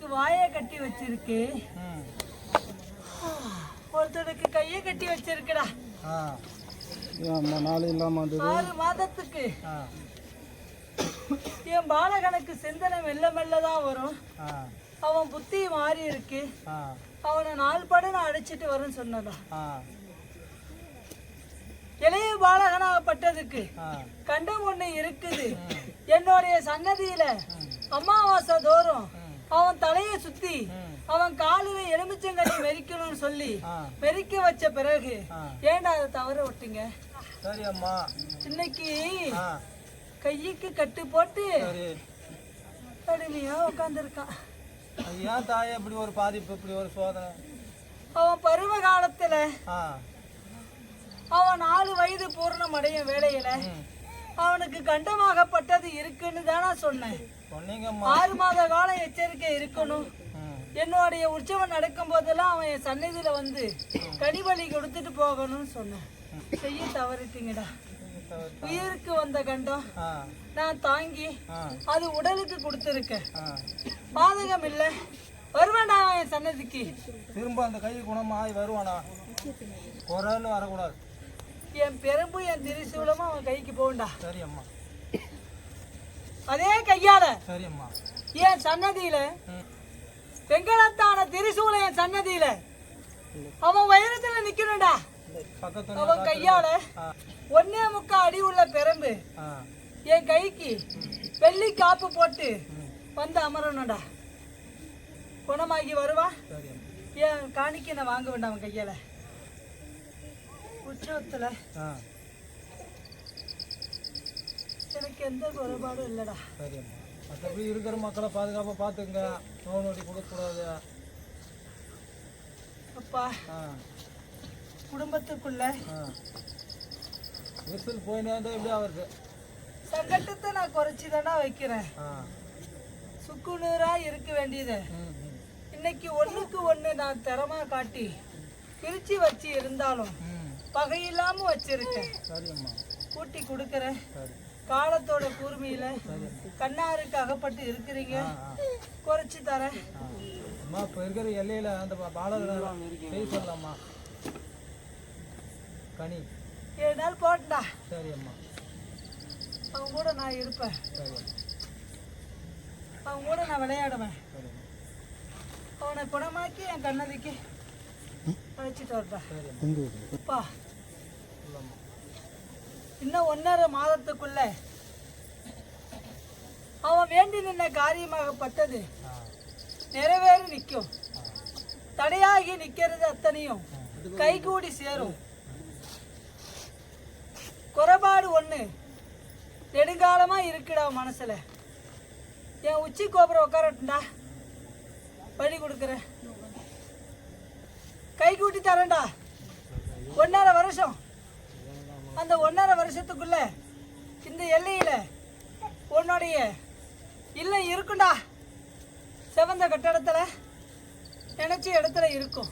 ஒருத்தனுக்கு வாயை கட்டி வச்சிருக்கு, ஒருத்தனுக்கு கையை கட்டி வச்சிருக்குடா. 6 மாதத்துக்கு என் பாலகனுக்கு சிந்தனை மெல்ல மெல்லதான் வரும். அவன் புத்தி மாறி இருக்கு. அவனை 4 படம் நான் அடிச்சிட்டு வரும்னு சொன்னதா. இளைய பாலகனாகப்பட்டதுக்கு கண்டம் ஒண்ணு இருக்குது. என்னுடைய சன்னதியில அமாவாசை தோறும் அவன் தலையை சுத்தி அவன் காலில எலுமிச்சங்கனி மெரிக்கணும்னு சொல்லி மெரிக்க வச்ச பிறகு ஏன்டா அதை தவற விட்டீங்க? சரி அம்மா, இன்னைக்கு கைக்கு கட்டு போட்டு கடுமையா உட்காந்துருக்கான். ஏன் தாயே இப்படி ஒரு பாதிப்பு, இப்படி ஒரு சோதனை? அவன் பருவ காலத்துல அவன் 4 வயது பூர்ணம் அடையும் வேளையில அவனுக்கு கண்டமாகப்பட்டது இருக்குன்னு தானே சொன்னேன். 6 மாத காலம் எச்சரிக்கை இருக்கணும். என்னுடைய உற்சவம் நடக்கும் போதெல்லாம் அவன் என் சன்னதியில வந்து கனிபலி கொடுத்துட்டு போகணும்னு சொன்னேன். செய்ய தவறிட்டீங்கடா. உயிருக்கு வந்த கண்டம் நான் தாங்கி அது உடலுக்கு கொடுத்துருக்கேன். பாதகம் இல்லை. வருவானா என் சன்னதிக்கு? திரும்ப அந்த கை குணமாகி வருவானா? குரல் வரக்கூடாது. என் பெரும்பு என் திரிசூலமும் அவன் கைக்கு போகண்டா. சரி அம்மா. அதே கையால சரி அம்மா என் சன்னதியில வெங்கலத்தான திரிசூல என் சன்னதியில அவன் வைரத்துல நிக்கணும்டா. அவன் கையால 1.25 அடி உள்ள பெரம்பு என் கைக்கு வெள்ளி காப்பு போட்டு வந்து அமரணும்டா. குணமாகி வருவான். என் காணிக்க நான் வாங்க வேண்டாம். அவன் கையால உற்சவத்துல எனக்கு எந்த குறைபாடும் இல்லடா. மற்றபடி இருக்கிற மக்களை பாதுகாப்பாக பார்த்துங்க. நோய் நொடி கொடுக்கக்கூடாது. அப்பா குடும்பத்துக்குள்ள விசில் போயினே எப்படி ஆகுது? சங்கட்டத்தை நான் குறைச்சிதானா வைக்கிறேன். சுக்குநூறா இருக்க வேண்டியது இன்னைக்கு 1க்கு 1 நான் திறமா காட்டி பிரிச்சு வச்சு இருந்தாலும் பகையில்லாம வச்சிருக்கேன். கூட்டி கொடுக்கறேன். காலத்தோட கூர்மையில கண்ணாருக்கு அகப்பட்டு இருக்கிறீங்க. குறைச்சி தரேன். அம்மா இப்போ இருக்கிற எல்லையில அந்த பாலகன் சொல்லலாமா? கனி 7 நாள் போட்டா. சரி அம்மா. அவன் கூட நான் இருப்பேன். அவன் கூட நான் விளையாடுவேன். அவனை குணமாக்கி என் கண்ணதிக்கு அழைச்சிட்டு வரப்பா. இன்னும் 1.5 மாதத்துக்குள்ள அவன் வேண்டி நின்ன காரியமாகப்பட்டது நிறைவேறி நிற்கும். தடையாகி நிக்கிறது அத்தனையும் கைகூடி சேரும். குறைபாடு 1 நெடுங்காலமா இருக்குடா மனசுல. என் உச்சி கோபுரம் உட்காரட்டுண்டா. வழி கொடுக்குறேன். கை கூட்டி தரேன்டா. 1.5 வருஷம். அந்த 1.5 வருஷத்துக்குள்ள இந்த எல்லையில உன்னுடைய இல்லை இருக்குண்டா. செவந்த கட்டடத்துல நினைச்ச இடத்துல இருக்கும்.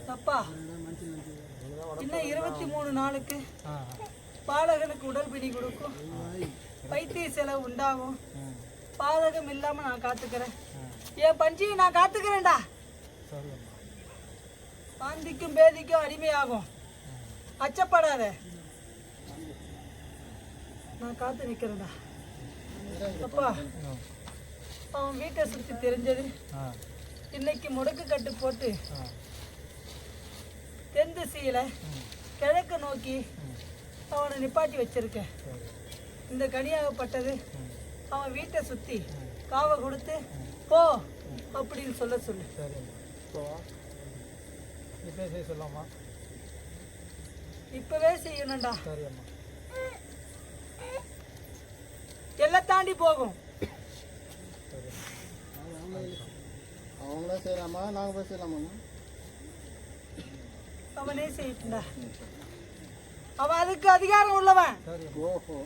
தப்பா இன்னும் 23 நாளுக்கு பாலகனுக்கு உடல் பிடி கொடுக்கும். வைத்திய செலவு உண்டாகும். பாதகம் இல்லாம நான் காத்துக்கிறேன். என் பஞ்சியை நான் காத்துக்கிறேன்டா. பாந்திக்கும் பேதிக்கும் அடிமையாகும். அச்சப்படாத. நான் காத்து நிக்கிறேன்டா. அப்பா அவன் வீட்டை சுத்தி தெரிஞ்சது இன்னைக்கு முடக்கு கட்டு போட்டு தென் திசையில கிழக்கு நோக்கி அவனை நிப்பாட்டி வச்சிருக்கேன். இந்த கனியாகப்பட்டது அவன் வீட்டை சுத்தி காவை கொடுத்து போ அப்படின்னு சொல்ல சொல்லு. சொல்லலாமா? இப்பவே செய்யணும்டா. எல்லாம் தாண்டி போகும். அவங்களே செய்யலாமா? நாங்க போய் செய்யலாமா? அவனே செய்யட்டுண்டா. அவன் அதுக்கு அதிகாரம் உள்ளவன். ஓஹோ.